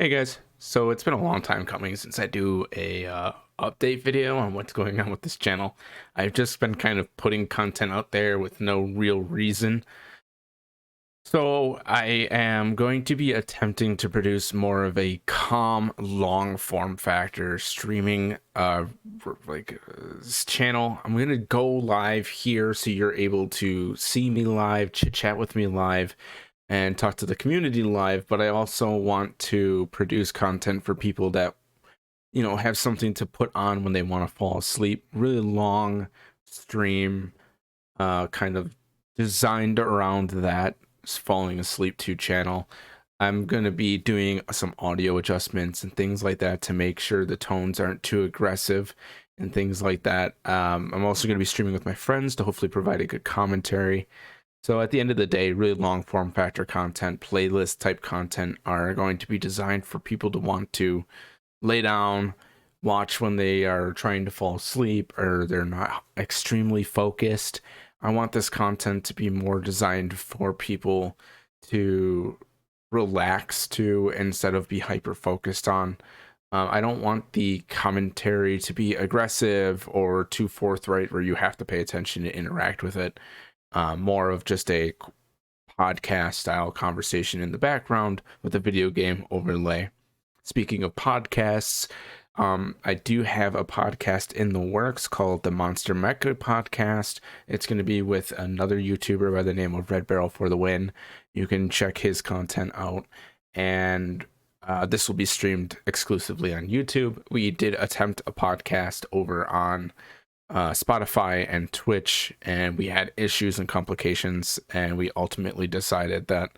Hey guys, so it's been a long time coming since I do a update video on what's going on with this channel. I've just been kind of putting content out there with no real reason. So I am going to be attempting to produce more of a calm, long form factor streaming channel. I'm going to go live here so you're able to see me live, chit chat with me live, and talk to the community live, but I also want to produce content for people that, have something to put on when they want to fall asleep. Really long stream, kind of designed around that falling asleep to channel. I'm going to be doing some audio adjustments and things like that to make sure the tones aren't too aggressive and things like that. I'm also going to be streaming with my friends to hopefully provide a good commentary. So at the end of the day, really long form factor content, playlist type content are going to be designed for people to want to lay down, watch when they are trying to fall asleep or they're not extremely focused. I want this content to be more designed for people to relax to instead of be hyper focused on. I don't want the commentary to be aggressive or too forthright where you have to pay attention to interact with it. More of just a podcast style conversation in the background with a video game overlay. Speaking of podcasts, I do have a podcast in the works called the Monster Mecha Podcast. It's going to be with another YouTuber by the name of Red Barrel for the Win. You can check his content out, and this will be streamed exclusively on YouTube. We did attempt a podcast over on Spotify and Twitch, and we had issues and complications, and we ultimately decided that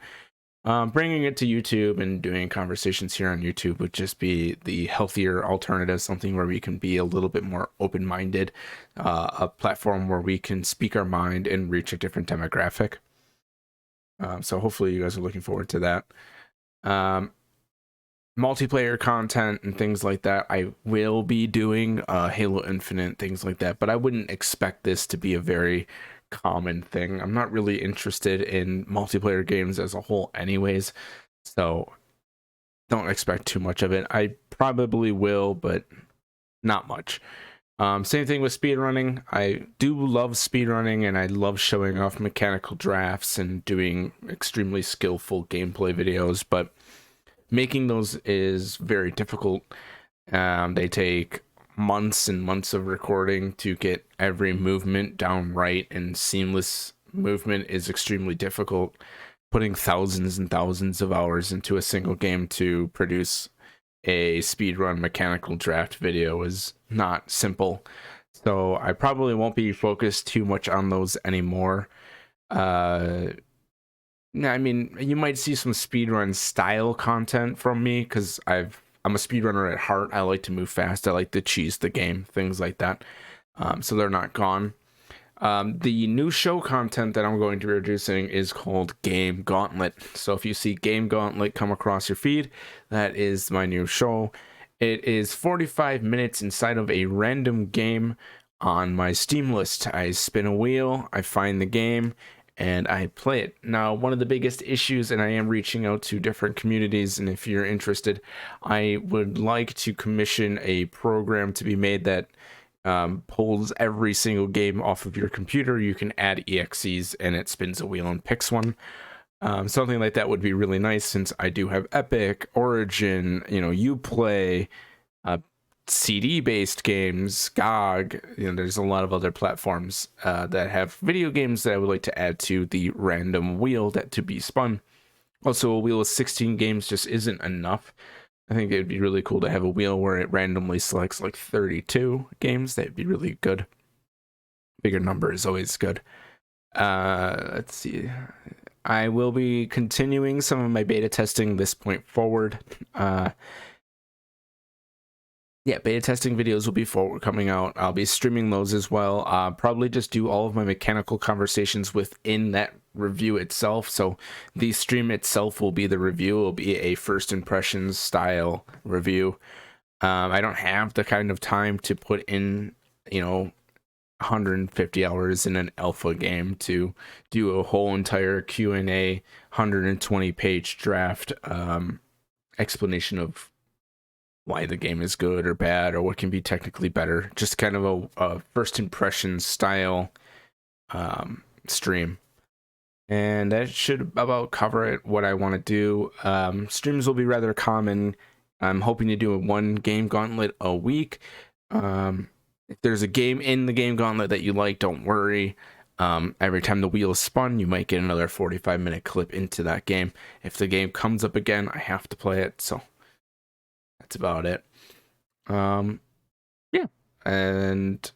bringing it to YouTube and doing conversations here on YouTube would just be the healthier alternative, something where we can be a little bit more open-minded, a platform where we can speak our mind and reach a different demographic. So hopefully you guys are looking forward to that. Multiplayer content and things like that I will be doing, Halo Infinite, things like that, but I wouldn't expect this to be a very common thing. I'm not really interested in multiplayer games as a whole anyways, so don't expect too much of it. I probably will, but not much. Same thing with speedrunning. I do love speedrunning, and I love showing off mechanical drafts and doing extremely skillful gameplay videos, but making those is very difficult. They take months and months of recording to get every movement down right, and seamless movement is extremely difficult. Putting thousands and thousands of hours into a single game to produce a speedrun mechanical draft video is not simple. So I probably won't be focused too much on those anymore. I mean, you might see some speedrun style content from me because I'm a speedrunner at heart. I like to move fast. I like to cheese the game, things like that. So they're not gone. The new show content that I'm going to be producing is called Game Gauntlet. So if you see Game Gauntlet come across your feed, that is my new show. It is 45 minutes inside of a random game on my Steam list. I spin a wheel, I find the game, and I play it. Now, one of the biggest issues, and I am reaching out to different communities, and if you're interested, I would like to commission a program to be made that pulls every single game off of your computer. You can add EXEs, and it spins a wheel and picks one. Something like that would be really nice, since I do have Epic, Origin, Uplay, CD-based games, GOG. There's a lot of other platforms that have video games that I would like to add to the random wheel that to be spun. Also, a wheel of 16 games just isn't enough. I think it'd be really cool to have a wheel where it randomly selects like 32 games. That'd be really good. Bigger number is always good. Let's see. I will be continuing some of my beta testing this point forward. Yeah, beta testing videos will be coming out. I'll be streaming those as well. Probably just do all of my mechanical conversations within that review itself. So the stream itself will be the review. It will be a first impressions style review. I don't have the kind of time to put in, 150 hours in an alpha game to do a whole entire Q&A 120 page draft. explanation of why the game is good or bad or what can be technically better. Just kind of a first impression style stream. And that should about cover it, what I want to do. Streams will be rather common. I'm hoping to do a 1 game gauntlet a week. If there's a game in the game gauntlet that you like, don't worry. Every time the wheel is spun, you might get another 45-minute clip into that game. If the game comes up again, I have to play it. So that's about it. Yeah. And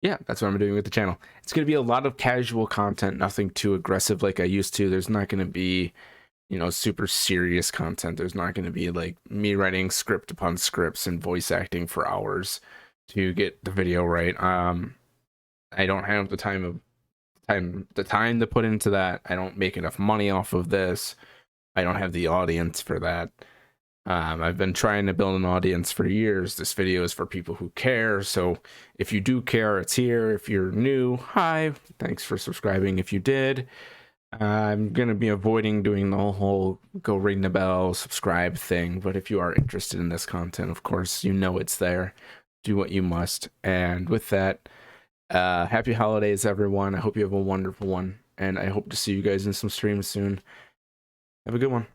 yeah, that's what I'm doing with the channel. It's going to be a lot of casual content, nothing too aggressive like I used to. There's not going to be, you know, super serious content. There's not going to be like me writing script upon scripts and voice acting for hours to get the video right. I don't have the time to put into that. I don't make enough money off of this. I don't have the audience for that. I've been trying to build an audience for years. This video is for people who care. So if you do care, it's here. If you're new, hi, thanks for subscribing. If you did, I'm going to be avoiding doing the whole go ring the bell, subscribe thing. But if you are interested in this content, of course, you know it's there. Do what you must. And with that, happy holidays, everyone. I hope you have a wonderful one. And I hope to see you guys in some streams soon. Have a good one.